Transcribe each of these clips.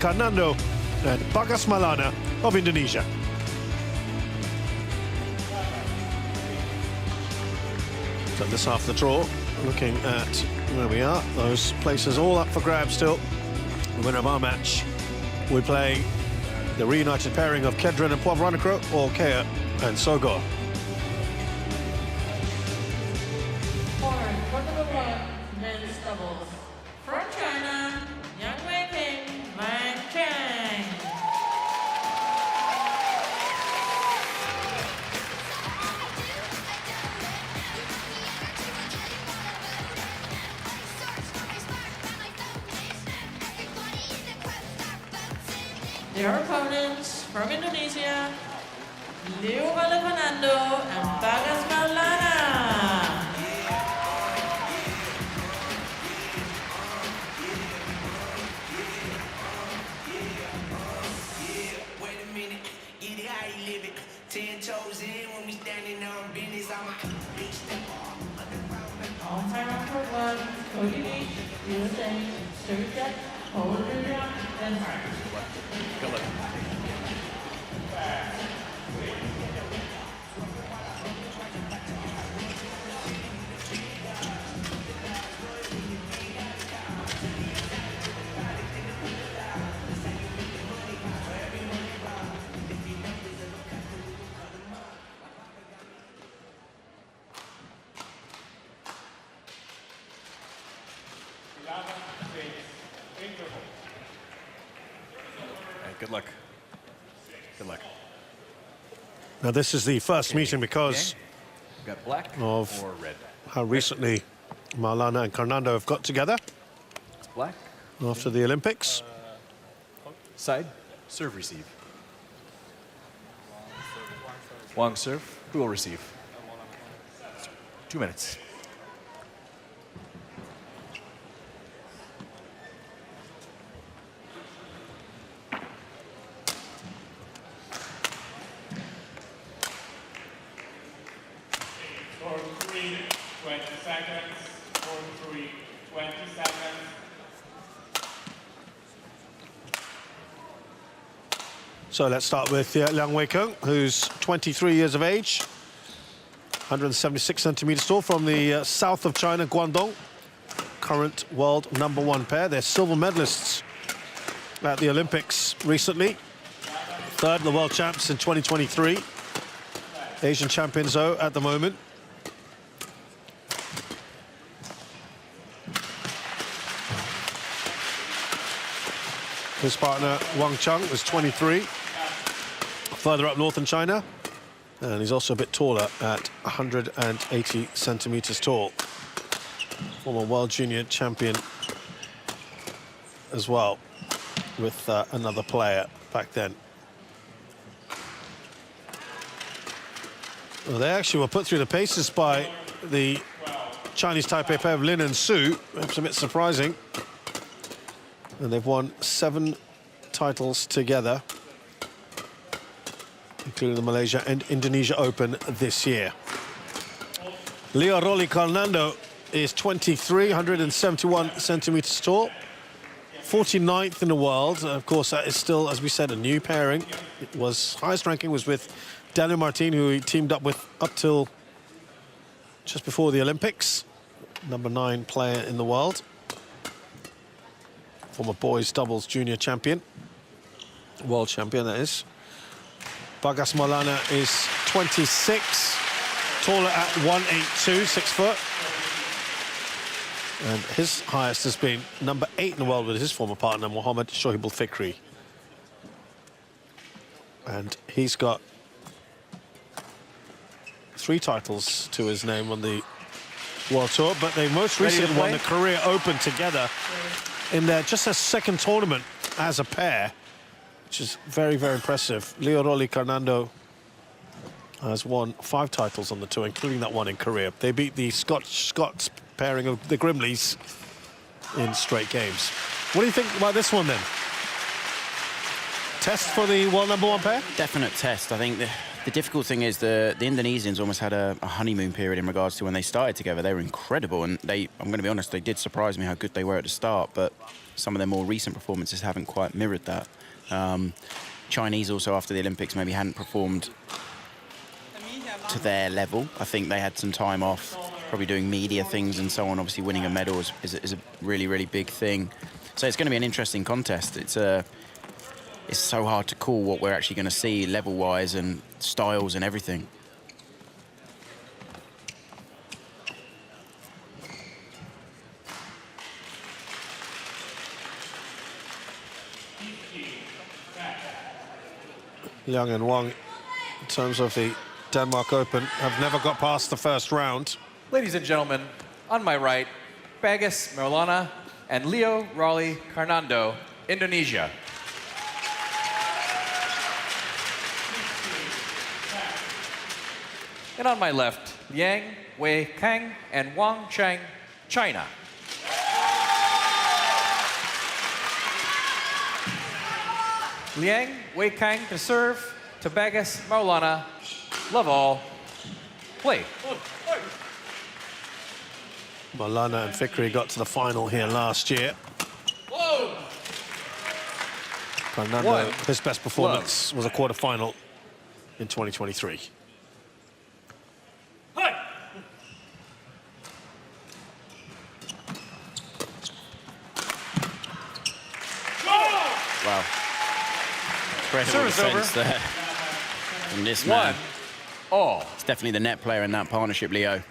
Carnando and Maulana of Indonesia. So this half the draw, looking at where we are, those places all up for grabs still. The winner of our match, we play the reunited pairing of Kedren and Pwavranakro, or Kea and Sogor. For number 1, men's doubles. From China, Liang, Wang. Their opponents from Indonesia, Carnando and Maulana. Wait a minute, get it how you live it. 10 toes in when we standing on business. I'm a big step On time for 1, Cody, USA, Sudirman, Sudirman, Denmark. Good luck. Good luck. Good luck. Now this is the first meeting because got black of or red. how recently Maulana and Carnando have got together It's black. after the Olympics. Side, serve, receive. Wang serve, who will receive? 2 minutes. For 3, 20 seconds. For 3, 20 seconds. So let's start with Liang, who's 23 years of age, 176 centimeters tall, from the south of China, Guangdong. Current world #1 pair. They're silver medalists at the Olympics recently. Third in the world champs in 2023. Asian champions, though, at the moment. His partner, Wang is 23, further up north in China. And he's also a bit taller at 180 centimeters tall. Former world junior champion as well, with another player back then. Well, they actually were put through the paces by the Chinese Taipei pair of Lin and Su. It's a bit surprising. And they've won 7 titles together, including the Malaysia and Indonesia Open this year. Carnando is 23, 171 centimeters tall, 49th in the world. Of course, that is still, as we said, a new pairing. It was highest ranking was with Daniel Martin, who he teamed up with up till just before the Olympics, #9 player in the world. Former boys doubles junior champion, world champion, that is. Maulana is 26, taller at 182, 6 foot. And his highest has been #8 in the world with his former partner, Mohammed Shohibul Fikri. And he's got 3 titles to his name on the World Tour, but they most recently won the Korea Open together in their just their second tournament as a pair, which is very, very impressive. Carnando has won 5 titles on the tour, including that one in Korea. They beat the Scots pairing of the Grimleys in straight games. What do you think about this one, then? Test for the world #1 pair? Definite test. I think the difficult thing is the Indonesians almost had a honeymoon period in regards to when they started together. They were incredible, and I'm going to be honest, they did surprise me how good they were at the start, but some of their more recent performances haven't quite mirrored that. Chinese also, after the Olympics, maybe hadn't performed to their level. I think they had some time off, probably doing media things and so on. Obviously, winning a medal is a really, really big thing. So it's going to be an interesting contest. It's so hard to call what we're actually going to see level-wise and styles and everything. Liang and Wang, in terms of the Denmark Open, have never got past the first round. Ladies and gentlemen, on my right, Bagus Maulana and Leo Raleigh Carnando, Indonesia. And on my left, Liang Wei Kang and Wang Chang, China. Liang Wei Kang to serve, to Bagus Maulana. Love all. Play. Maulana and Fikri got to the final here last year. Carnando, his best performance was a quarter-final in 2023. Wow. Incredible defense there from this man. 1-all. It's definitely the net player in that partnership, Leo.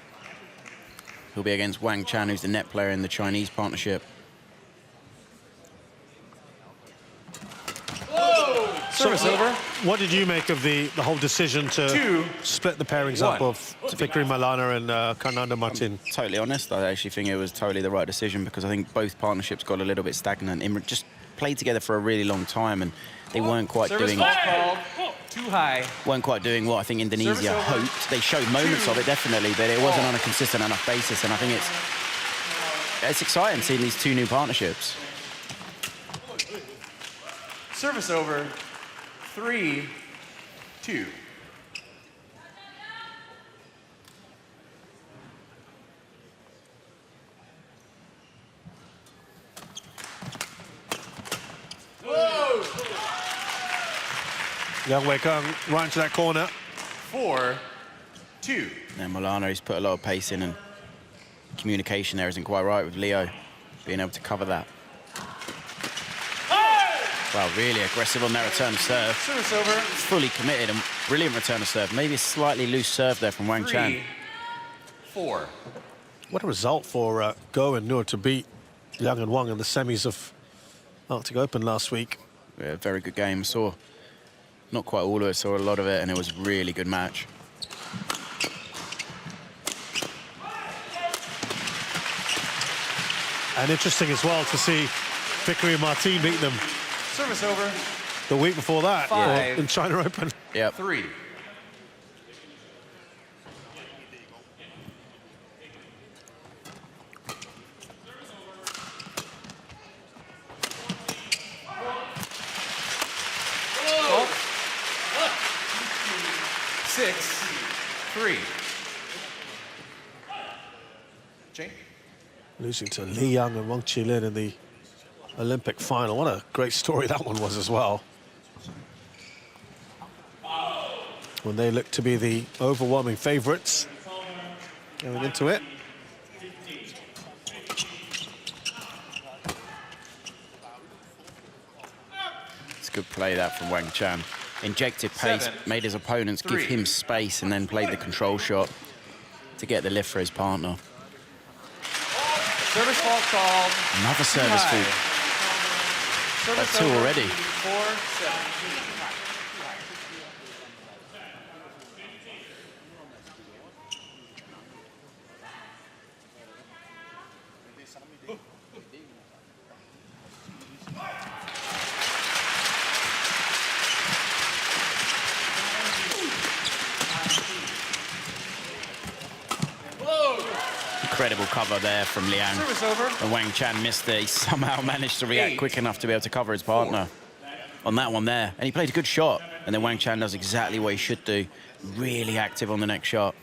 He'll be against Wang Chan, who's the net player in the Chinese partnership. Service over. What did you make of the whole decision to split the pairings up of Fikri Maulana and Carnando Martin? Totally honest, I actually think it was totally the right decision because I think both partnerships got a little bit stagnant. Just played together for a really long time and they weren't quite Service doing... called. Too high. Weren't quite doing what I think Indonesia hoped. They showed moments of it, definitely, but it wasn't on a consistent enough basis. And I think it's exciting seeing these two new partnerships. Service over. 3-2. Liang Wei Kang right into that corner. 4-2. And Maulana, he's put a lot of pace in and communication there isn't quite right with Leo being able to cover that. Wow, really aggressive on that return of serve. Service over. Fully committed and brilliant return of serve. Maybe a slightly loose serve there from Wang Chan. 3-4. What a result for Go and Noor to beat Liang and Wang in the semis of Arctic Open last week. Yeah, very good game. Saw not quite all of it, saw a lot of it, and it was a really good match. And interesting as well to see Fikri and Martin beat them Service over. the week before that 5. in China Open. Yep. 3. Oh. 6-3. Jane? Losing to Liang and Wang Qilin in the Olympic final. What a great story that one was as well. When they look to be the overwhelming favourites going into it. It's a good play that from Wang Chan. Injected pace, 7-3. made his opponents give him space and then played the control shot to get the lift for his partner. Service fault called. Another service High. fault. Service That's 2 over. already. 4-7. Incredible cover there from Liang. Service over. And Wang Chan missed it. He somehow managed to react 8. quick enough to be able to cover his partner on that one there. And he played a good shot. And then Wang Chan does exactly what he should do. Really active on the next shot.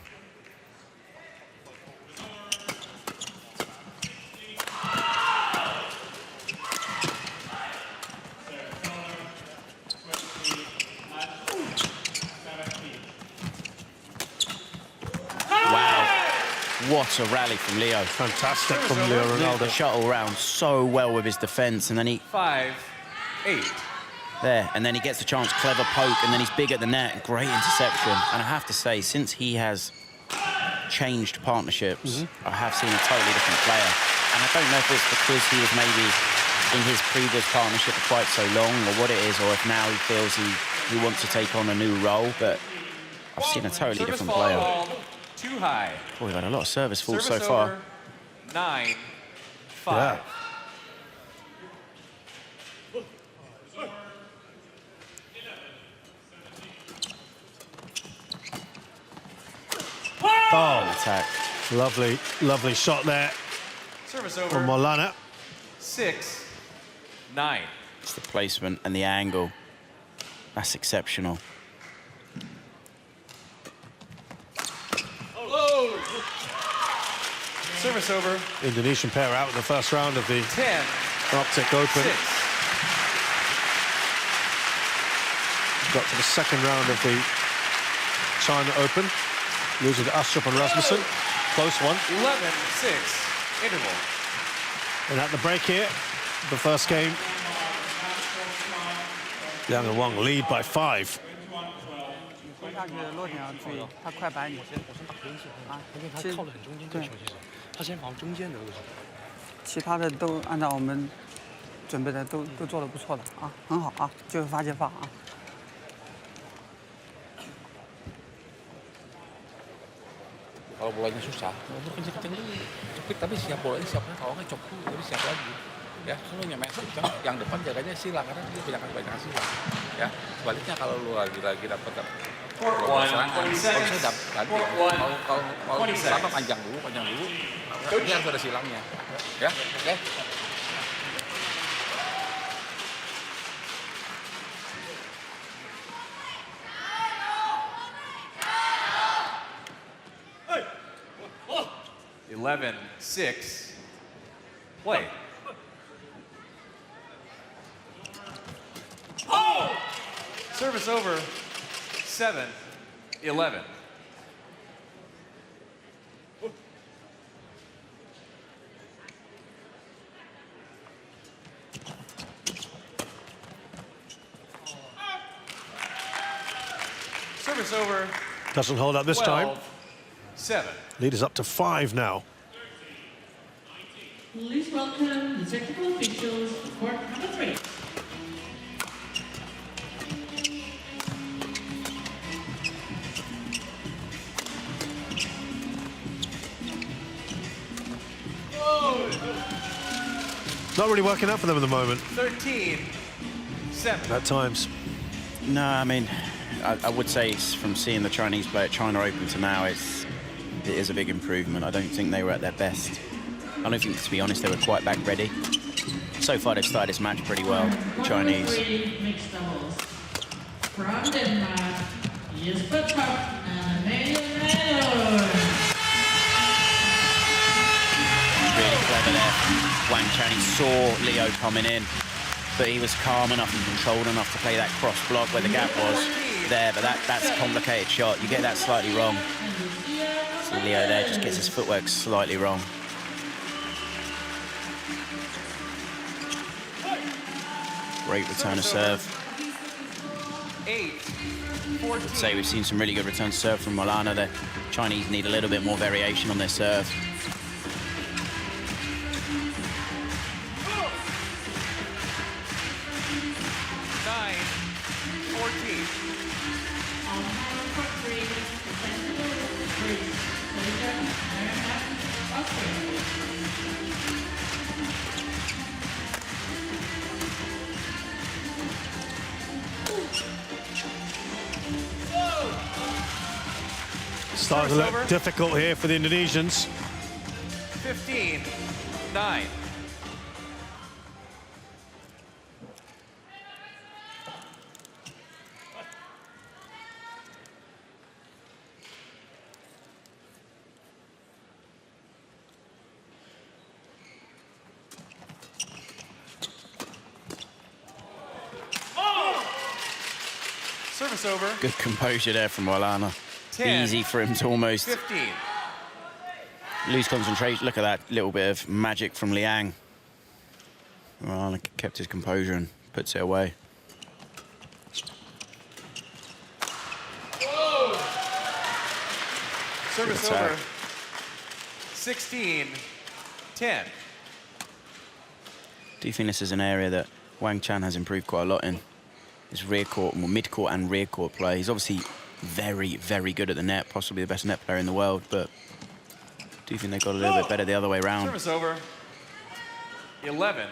What a rally from Leo. Fantastic from Leo The Ronaldo. shuttle round so well with his defence, and then he 5-8. there, and then he gets the chance, clever poke, and then he's big at the net, great interception. And I have to say, since he has changed partnerships, I have seen a totally different player. And I don't know if it's because he was maybe in his previous partnership for quite so long, or what it is, or if now he feels he wants to take on a new role, but I've seen a totally Service different ball player. ball, too high. Boy, we've had a lot of service falls so Service far. over, 9-5. Yeah. Oh, Attack. lovely, lovely shot there Service from over, Maulana. 6-9. It's the placement and the angle. That's exceptional. Service over, Indonesian pair out in the first round of the 10-6. Arctic Open. Got to the second round of the China Open, losing to Astrup and Rasmussen. Close one. 11-6 interval. And at the break here, the first game, Liang and Wang lead by 5. 回下去落点要注意，他快摆你。啊，其他的都按照我们准备的都做得不错的啊，很好啊，就是发就发啊。 Kalau bolanya susah, itu kenceng-kenceng cepet tapi siap bolanya siapnya kalau nggak cok tapi siap lagi. Ya, kalau nyampe yang depan jaganya silang karena dia banyak silang. Ya, sebaliknya kalau lu lagi dapat serangan, kalau saya ganti. Kalau sama panjang dulu. Ini harus ada silangnya. Ya, oke. Eleven, 6. Play. Service over, 7-11. Service over, Doesn't hold up this time. 12-7. Lead is up to 5 now. Please welcome the technical officials for court number 3. Not really working out for them at the moment 13-7. at times. No, I mean, I would say from seeing the Chinese play at China Open to now, it is a big improvement. I don't think they were at their best. I don't think, to be honest, they were quite back ready. So far, they've started this match pretty well, the Chinese. Mixed doubles. From Denmark, Jesper Top and Amelia Miller. Really clever there. Wang Chaney saw Leo coming in, but he was calm enough and controlled enough to play that cross block where the gap was there, but that's a complicated shot. You get that slightly wrong. So Leo there just gets his footwork slightly wrong. Great return of serve. 8-14. I'd say we've seen some really good return to serve from Maulana. The Chinese need a little bit more variation on their serve. Starting to look difficult here for the Indonesians. 15-9. Service over. Good composure there from Maulana. 10, Easy for him to almost 15. Lose concentration. Look at that little bit of magic from Liang. Well, kept his composure and puts it away. Service over. 16-10. Do you think this is an area that Wang Chan has improved quite a lot in? His rear court, well, mid court and rear court play. He's obviously very, very good at the net, possibly the best net player in the world, but do you think they got a little bit better the other way around? Service over. 11-16.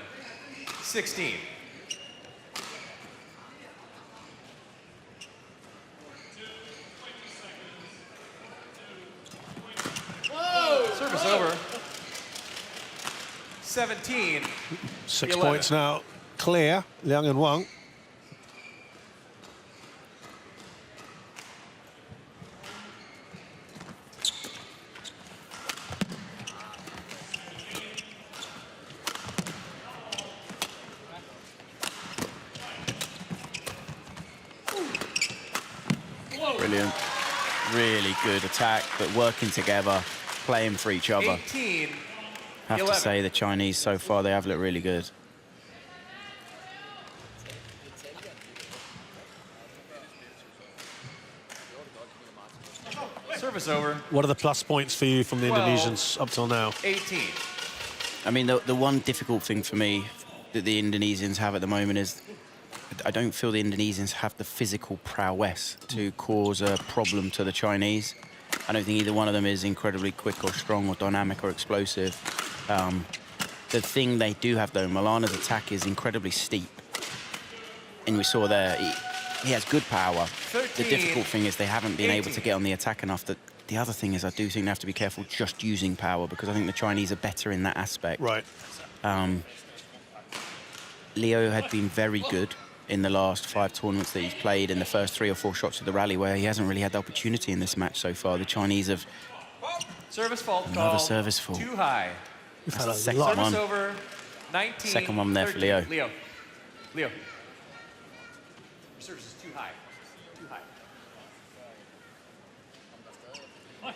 Service over. 17. 6 11. points now. Clear, Liang and Wang. Brilliant. Really good attack, but working together, playing for each other. 18. I have to say the Chinese so far, they have looked really good. Service over. What are the plus points for you from the 12, Indonesians up till now? 18. I mean, the one difficult thing for me that the Indonesians have at the moment is I don't feel the Indonesians have the physical prowess to cause a problem to the Chinese. I don't think either one of them is incredibly quick or strong or dynamic or explosive. The thing they do have, though, Maulana's attack is incredibly steep. And we saw there, he has good power. 13, the difficult thing is they haven't been 18. able to get on the attack enough. The other thing is I do think they have to be careful just using power, because I think the Chinese are better in that aspect. Right. Leo had been very good in the last 5 tournaments that he's played in the first 3 or 4 shots of the rally, where he hasn't really had the opportunity in this match so far. The Chinese have... Service fault Another call. service fault. Too high. We've had a Second lot. one. Service over. 19. Second one there for 13. Leo. Leo. Leo. Service is too high. Too high.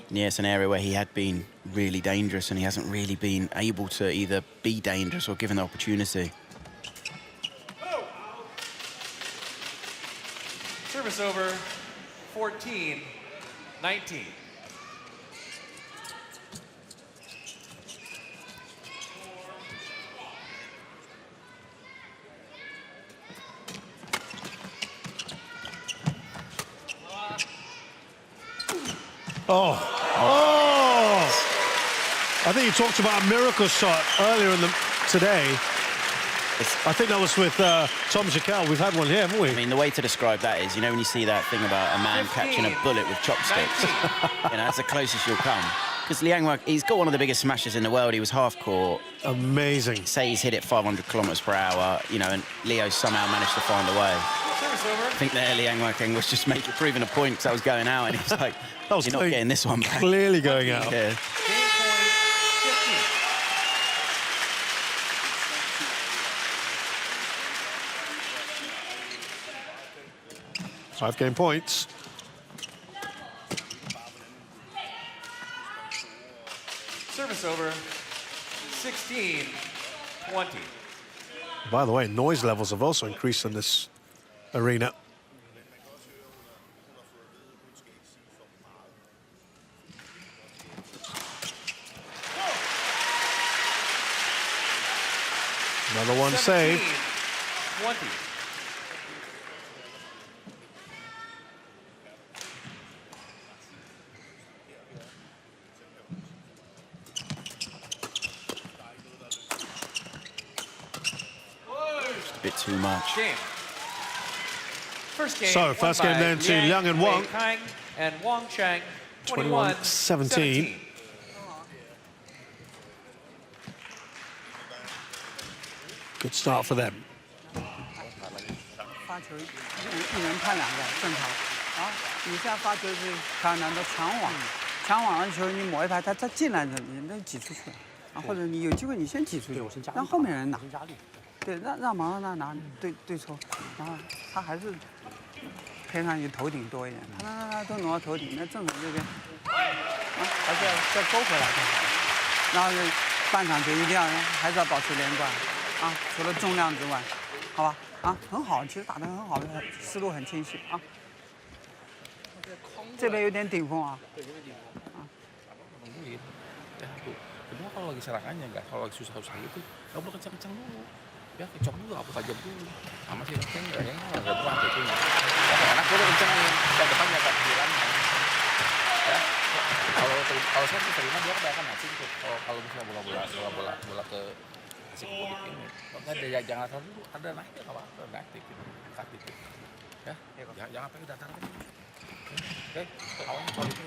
Yeah, it's an area where he had been really dangerous, and he hasn't really been able to either be dangerous or given the opportunity. Service over. 14-19. Oh. I think you talked about a miracle shot earlier today. I think that was with Tom Jacal. We've had one here, haven't we? I mean, the way to describe that is, you know, when you see that thing about a man 15, catching a bullet with chopsticks, 19. you know, that's the closest you'll come. Because Liang, he's got one of the biggest smashes in the world. He was half court. Amazing. Say he's hit it 500 kilometers per hour, you know, and Leo somehow managed to find a way. Service over. I think there Liang was just proving a point because I was going out, and he's like, you're not getting this one back. Clearly going out. Yeah. Game point 15. Five game points. Service over. 16-20. By the way, noise levels have also increased in this arena. Another one save. 20. A bit too much. Game. First game. So, won first game by then to Liang and Wang. Wei and Wang Chang. 21-17. Good start for them. 发球一人判2个，正常。啊，你现在发球是Carnando抢网，抢网的球你抹一排，他进来的你那挤出去了，啊，或者你有机会你先挤出去，让后面人拿。对，让毛让他拿对抽，然后他还是偏向于头顶多一点，他都挪到头顶，那正常这边。还是要再勾回来就好了。然后半场就一定要还是要保持连贯啊，除了重量之外，好吧？啊，很好，其实打得很好，思路很清晰啊。这边有点顶峰啊。 Kedua kalau lagi serangannya enggak, kalau lagi susah-susah itu nggak perlu kencang-kencang dulu. Ya kencang dulu, apa tajam dulu. Sama sih yang nggak kuat itu. Ya enak dulu kencangin, yang depannya agak kehilangan. Ya kalau saya terima dia akan asing tuh. Kalau misalnya bola ke asik ke ini, nggak ada jangan asal dulu, ada naik ya apa, naik dikit, angkat dikit. Ya, jangan pakai datar aja. Oke, awalnya soal itu.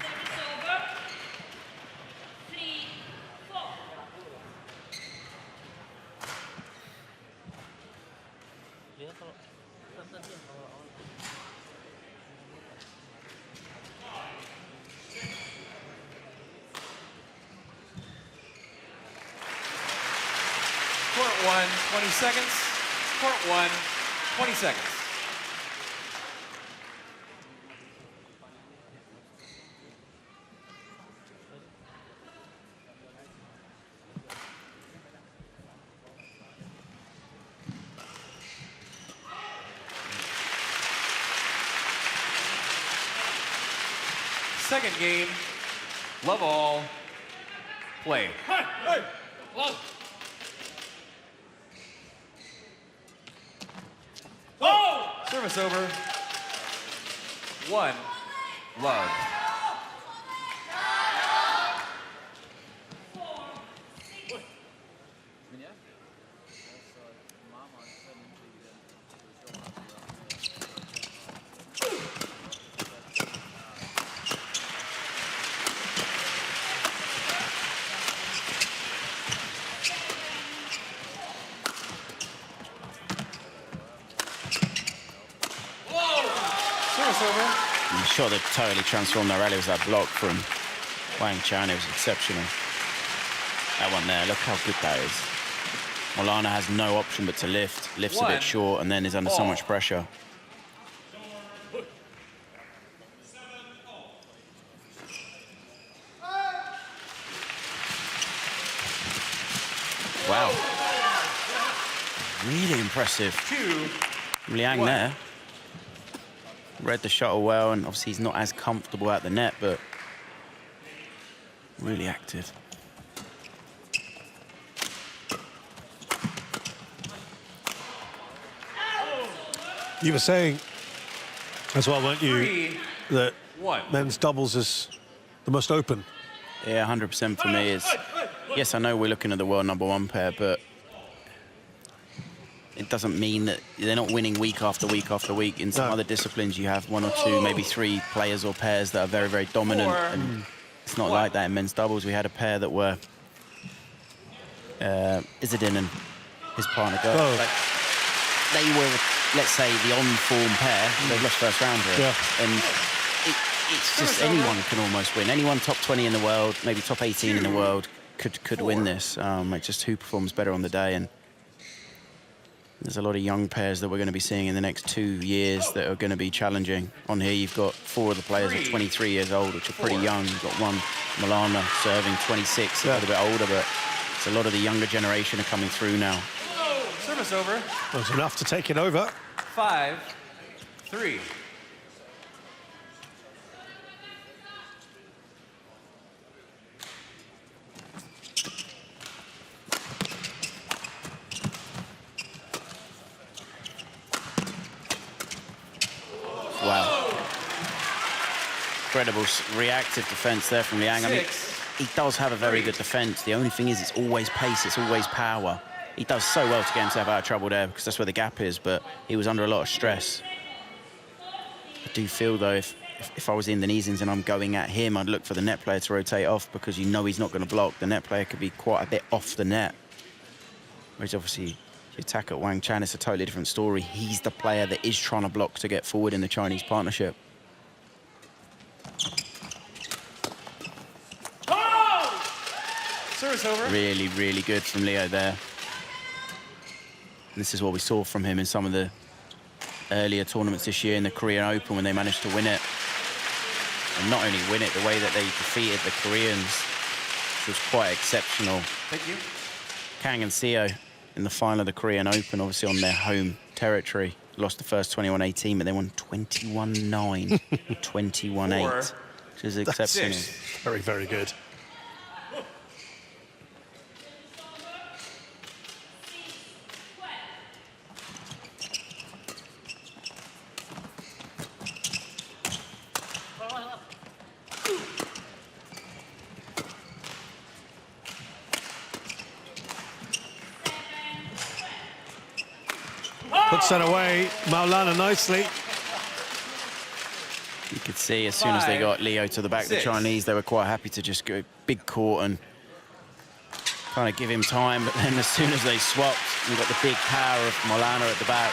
Court 1, 20 seconds. Court 1, 20 seconds. Second game, love all, play. Service over. 1, love. The shot that totally transformed that rally was that block from Wang Chan. It was exceptional. That one there, look how good that is. Maulana has no option but to lift. Lifts a bit short and then is under so much pressure. Wow. Really impressive. Liang there. Read the shuttle well, and obviously he's not as comfortable at the net, but really active. You were saying as well, weren't you, that men's doubles is the most open? Yeah, 100% for me is. Yes, I know we're looking at the world #1 pair, but it doesn't mean that they're not winning week after week after week. In some other disciplines, you have 1 or 2, maybe 3 players or pairs that are very, very dominant. And it's not like that in men's doubles. We had a pair that were Sudirman and his partner. They were, let's say, the on-form pair. They've lost first round here. And it's just anyone can almost win. Anyone top 20 in the world, maybe top 18 in the world, could win this. It's just who performs better on the day. And there's a lot of young pairs that we're going to be seeing in the next 2 years that are going to be challenging. On here, you've got 4 of the players at 23 years old, which are pretty young. You've got one, Maulana, serving 26, a little bit older, but it's a lot of the younger generation are coming through now. Service over. That was enough to take it over. 5-3. Wow. Incredible reactive defense there from Liang. I mean, he does have a very good defense. The only thing is it's always pace, it's always power. He does so well to get himself out of trouble there because that's where the gap is, but he was under a lot of stress. I do feel, though, if I was the Indonesians and I'm going at him, I'd look for the net player to rotate off because you know he's not going to block. The net player could be quite a bit off the net. Whereas, obviously, the attack at Wang Chan is a totally different story. He's the player that is trying to block to get forward in the Chinese partnership. Service over. Really, really good from Leo there. This is what we saw from him in some of the earlier tournaments this year in the Korean Open when they managed to win it. and not only win it, the way that they defeated the Koreans, which was quite exceptional. Thank you. Kang and Seo in the final of the Korean Open, obviously on their home territory. Lost the first 21-18, but they won 21-9, 21-8, which is exceptional. Very, very good. Puts that away, Maulana nicely. You could see as soon as they got Leo to the back, the Chinese, they were quite happy to just go big court and kind of give him time. But then as soon as they swapped, you got the big power of Maulana at the back.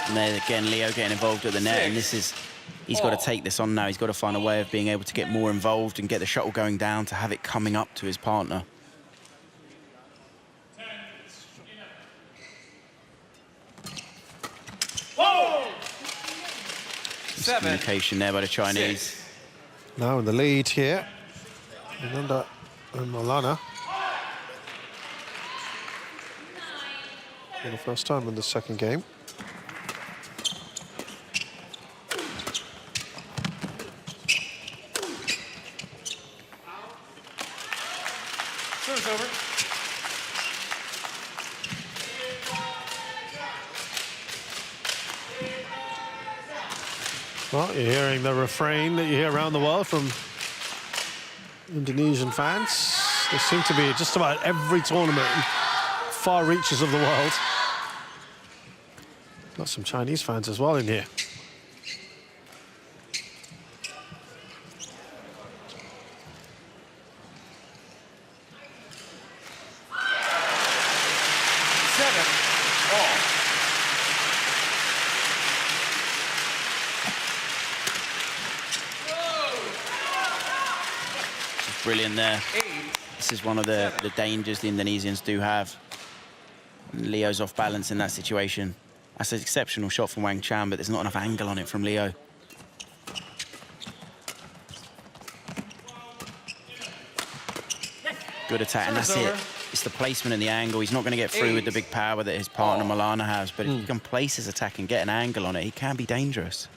And then again, Leo getting involved at the net, and this is, he's got to take this on now. He's got to find a way of being able to get more involved and get the shuttle going down to have it coming up to his partner. Communication there by the Chinese. Now in the lead here, Carnando and Maulana. For the first time in the second game. Service over. Well, you're hearing the refrain that you hear around the world from Indonesian fans. They seem to be just about every tournament in far reaches of the world. Got some Chinese fans as well in here. Brilliant there. This is one of the dangers the Indonesians do have. And Leo's off balance in that situation. That's an exceptional shot from Wang Chan, but there's not enough angle on it from Leo. Good attack, and that's it. It's the placement and the angle. He's not going to get through with the big power that his partner Maulana has, but if he can place his attack and get an angle on it, he can be dangerous.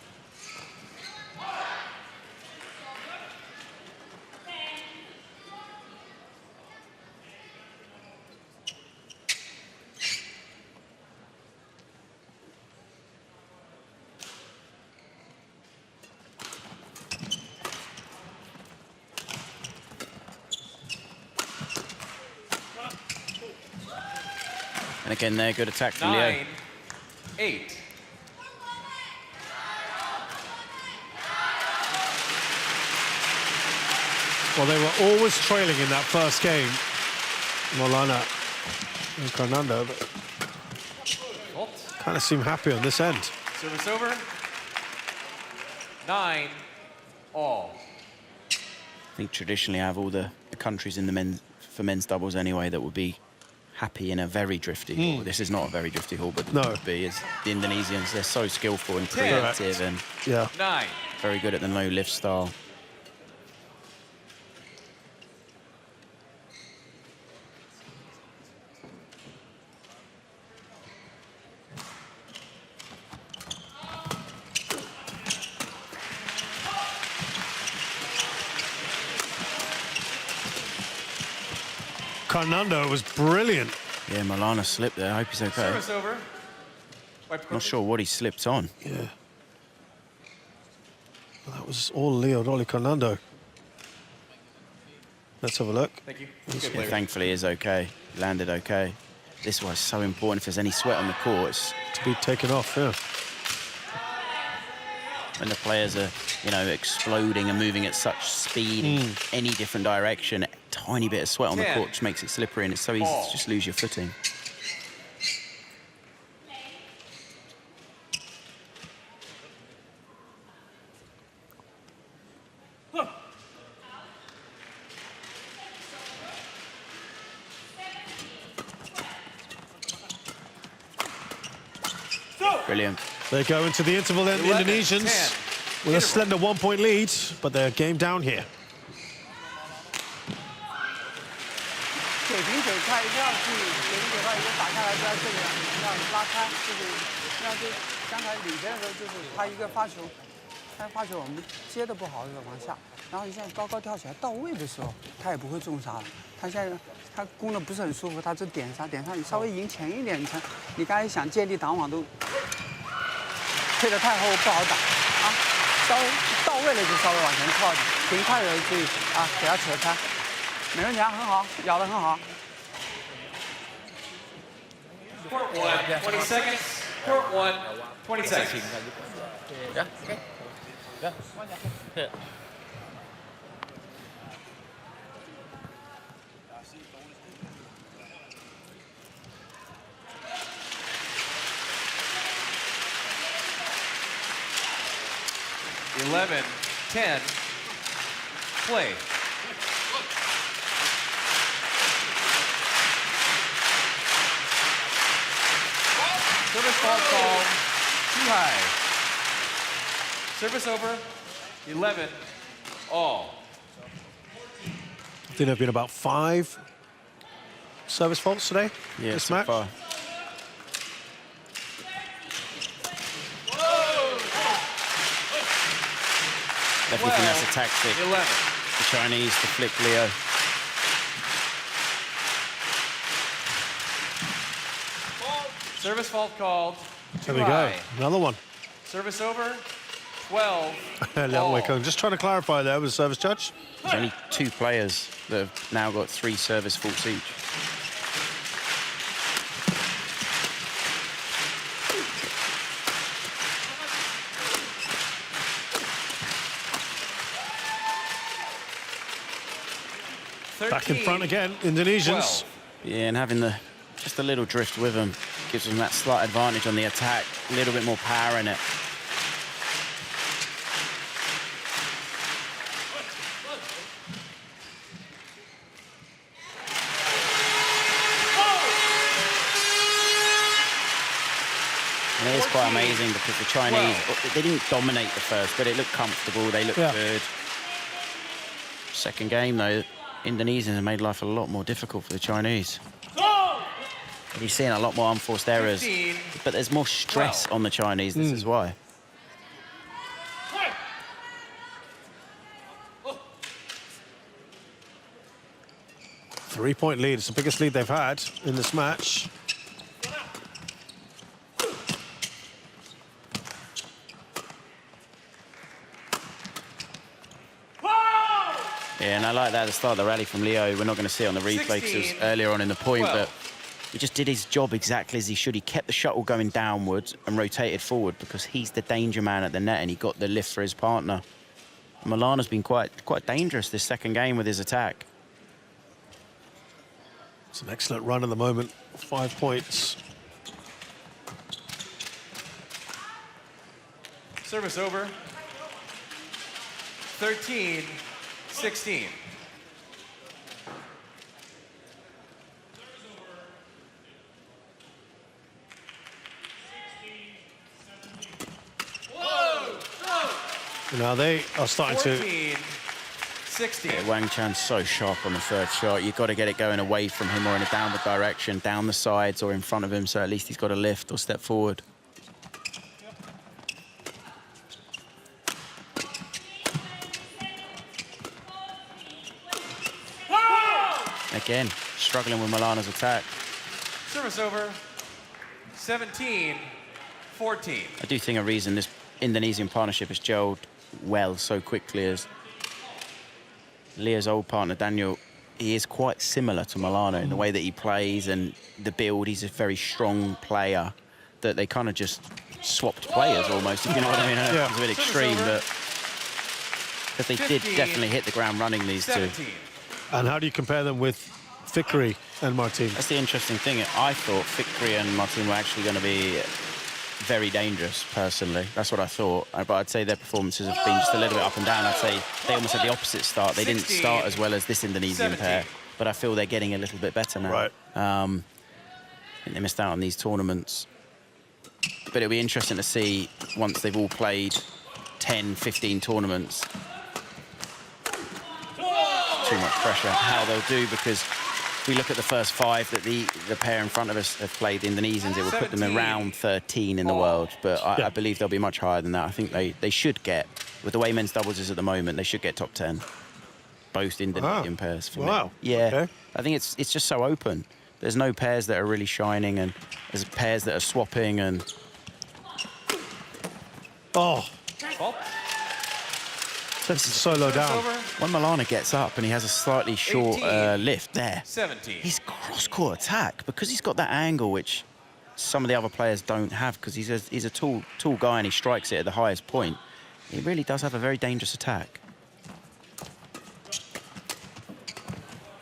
And again there, good attack from Leo. 9-8. Well, they were always trailing in that first game, Maulana and Carnando, but kind of seem happy on this end. Service over. 9-all. I think traditionally I have all the countries in the men's doubles anyway that would be happy in a very drifty hall. This is not a very drifty hall, but no. Would be is the Indonesians. They're so skillful and creative and very good at the no lift style. Carnando was brilliant. Yeah, Maulana slipped there. I hope he's okay. Service over. Not sure what he slipped on. Yeah. Well, that was all Leo Rolly Carnando. Let's have a look. Thank you. Yeah, thankfully, he's okay. Landed okay. This was so important. If there's any sweat on the court, it's to be taken off. Yeah. When the players are, you know, exploding and moving at such speed in any different direction, a tiny bit of sweat on the court just makes it slippery, and it's so easy to just lose your footing. Brilliant. They go into the interval then, the 11, Indonesians 10. with a slender 1-point lead, but they're game down here. 水平嘴快，一定要注意，水平嘴快，一个打下来不要这个样子，要拉开，就是要就刚才领先的时候，就是他一个发球，我们接的不好，就往下，然后一下高高跳起来到位的时候，他也不会重杀了。他现在他攻的不是很舒服，他这点杀，你稍微赢前一点，你刚才想借力挡网都退得太后不好打啊，稍微到位了就稍微往前靠一点，停快了注意啊，给他扯开。 没问题啊，很好，咬得很好。Court 1, 20 seconds. Court 1, 20 seconds. Yeah, okay. Yeah. Yeah. Eleven, 10. Play. Service fault called too high. Service over, 11, all. I think there have been about 5 service faults today. Yeah, this so match. far. Definitely think that's a tactic. 11. The Chinese to flip Leo. Service fault called too There we go. high. Another one. Service over, 12, Liang all. Wei, just trying to clarify there with the service judge. There's only 2 players that have now got 3 service faults each. Back in front again, Indonesians. 12. Yeah, and having just a little drift with them gives them that slight advantage on the attack, a little bit more power in it. And it is quite amazing because the Chinese, they didn't dominate the first, but it looked comfortable, they looked good. Second game, though, Indonesians have made life a lot more difficult for the Chinese. And you're seeing a lot more unforced errors, 15, but there's more stress on the Chinese, this is why. Three-point lead. It's the biggest lead they've had in this match. Yeah, and I like that at the start of the rally from Leo. We're not going to see it on the replay because it was 16, earlier on in the point, 12. but he just did his job exactly as he should. He kept the shuttle going downwards and rotated forward because he's the danger man at the net and he got the lift for his partner. Maulana's been quite dangerous this second game with his attack. It's an excellent run at the moment. 5 points. Service over, 13, 16. Now they are starting 14, 16. Yeah, Wang Chan's so sharp on the third shot. You've got to get it going away from him or in a downward direction, down the sides or in front of him, so at least he's got to lift or step forward. Again, struggling with Maulana's attack. Service over, 17, 14. I do think a reason this Indonesian partnership has gelled well so quickly is Leo's old partner, Daniel, he is quite similar to Maulana in the way that he plays and the build. He's a very strong player that they kind of just swapped players almost, if you know what I mean. I know it's a bit extreme, but because they 15, did definitely hit the ground running, these 17. two. And how do you compare them with Fikri and Martin? That's the interesting thing. I thought Fikri and Martin were actually going to be very dangerous, personally. That's what I thought. But I'd say their performances have been just a little bit up and down. I'd say they almost had the opposite start. They 16, didn't start as well as this Indonesian 17. pair, but I feel they're getting a little bit better now. Right. I think they missed out on these tournaments But it'll be interesting to see once they've all played 10, 15 tournaments. Too much pressure, how they'll do, because if we look at the first 5 that the pair in front of us have played, the Indonesians, it would put them around 13 in the world. But I believe they'll be much higher than that. I think they should get, with the way men's doubles is at the moment, they should get top 10. Both Indonesian pairs for me. Yeah, okay. I think it's just so open. There's no pairs that are really shining, and there's pairs that are swapping and... Oh. This is so low down. When Maulana gets up and he has a slightly short lift there, 17. His cross-court attack, because he's got that angle which some of the other players don't have, because he's a tall guy and he strikes it at the highest point. He really does have a very dangerous attack.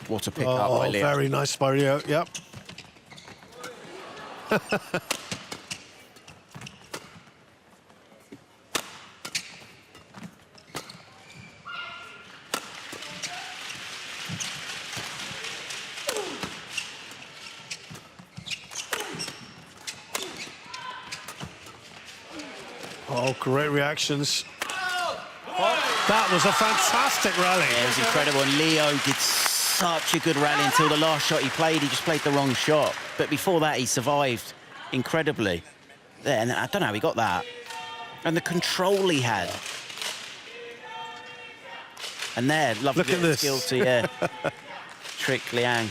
What a pick up by Liang. Very nice by Rio, yep. Oh, great reactions. That was a fantastic rally. Yeah, it was incredible, and Leo did such a good rally until the last shot he played. He just played the wrong shot. But before that, he survived incredibly. There, and I don't know how he got that. And the control he had. And there, lovely Look at this. skill to trick Liang.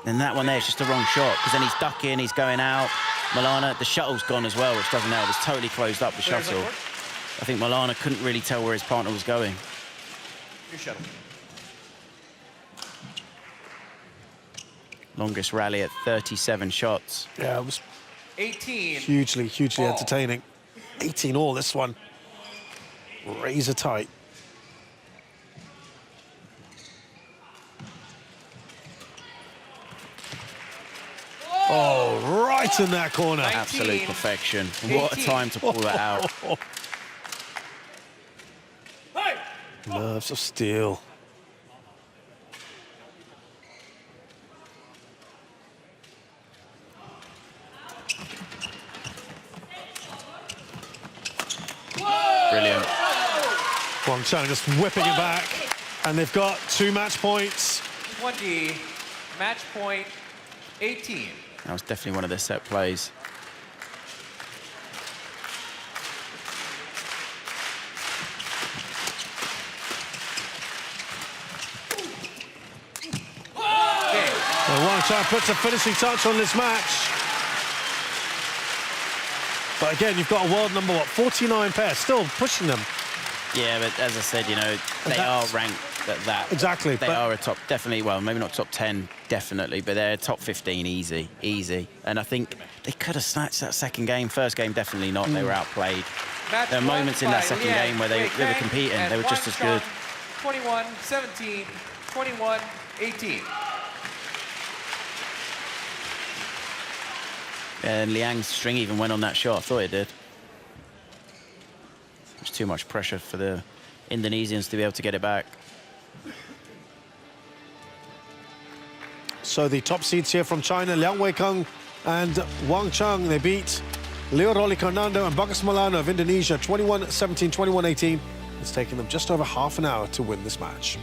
And that one there is just the wrong shot, because then he's ducking, he's going out. Maulana, the shuttle's gone as well, which doesn't help. It's totally closed up, the shuttle. I think Maulana couldn't really tell where his partner was going. Your shuttle. Longest rally at 37 shots. Yeah, it was 18. hugely all. entertaining. 18 all, this one. Razor tight. Oh, right in that corner. 19. Absolute perfection. What a time to pull that out. Nerves of steel. Brilliant. Wang just whipping it back. And they've got 2 match points. 20, match point 18. That was definitely one of their set plays. Wang puts a finishing touch on this match. But again, you've got a world number, 49 pair, still pushing them. Yeah, but as I said, you know, they are ranked at that. Exactly. They are a top, definitely, well, maybe not top 10, definitely, but they're top 15 easy, easy. And I think they could have snatched that second game. First game, definitely not. They were outplayed. There were moments in that second game where they were competing. They were just as good. 21-17, 21-18. And Liang's string even went on that shot. I thought it did. There's too much pressure for the Indonesians to be able to get it back. So the top seeds here from China, Liang Weikeng and Wang Chang, they beat Leo Rolly Carnando and Bagus Maulana of Indonesia, 21-17, 21-18. It's taken them just over half an hour to win this match.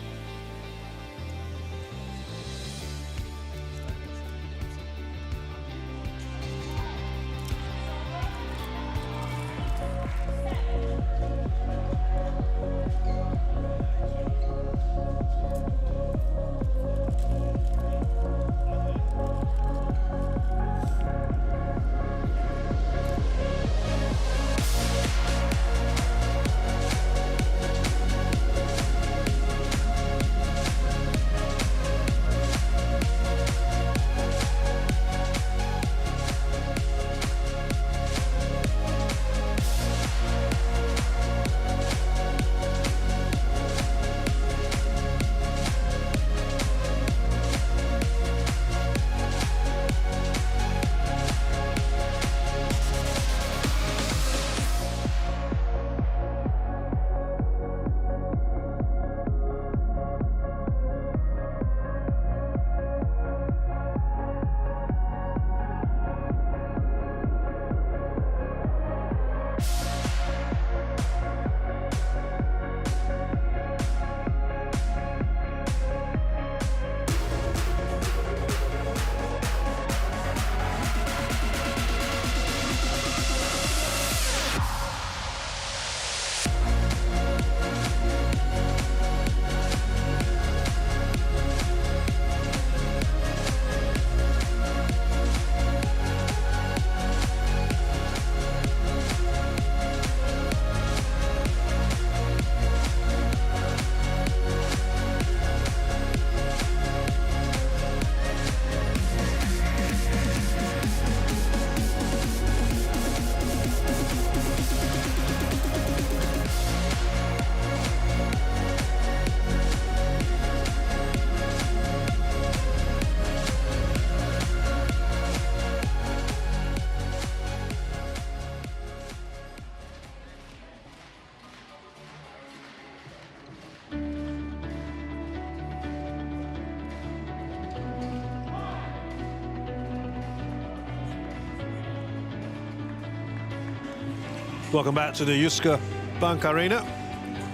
Welcome back to the Jyske Bank Arena.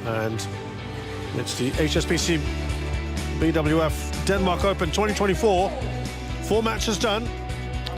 And it's the HSBC BWF Denmark Open 2024. 4 matches done.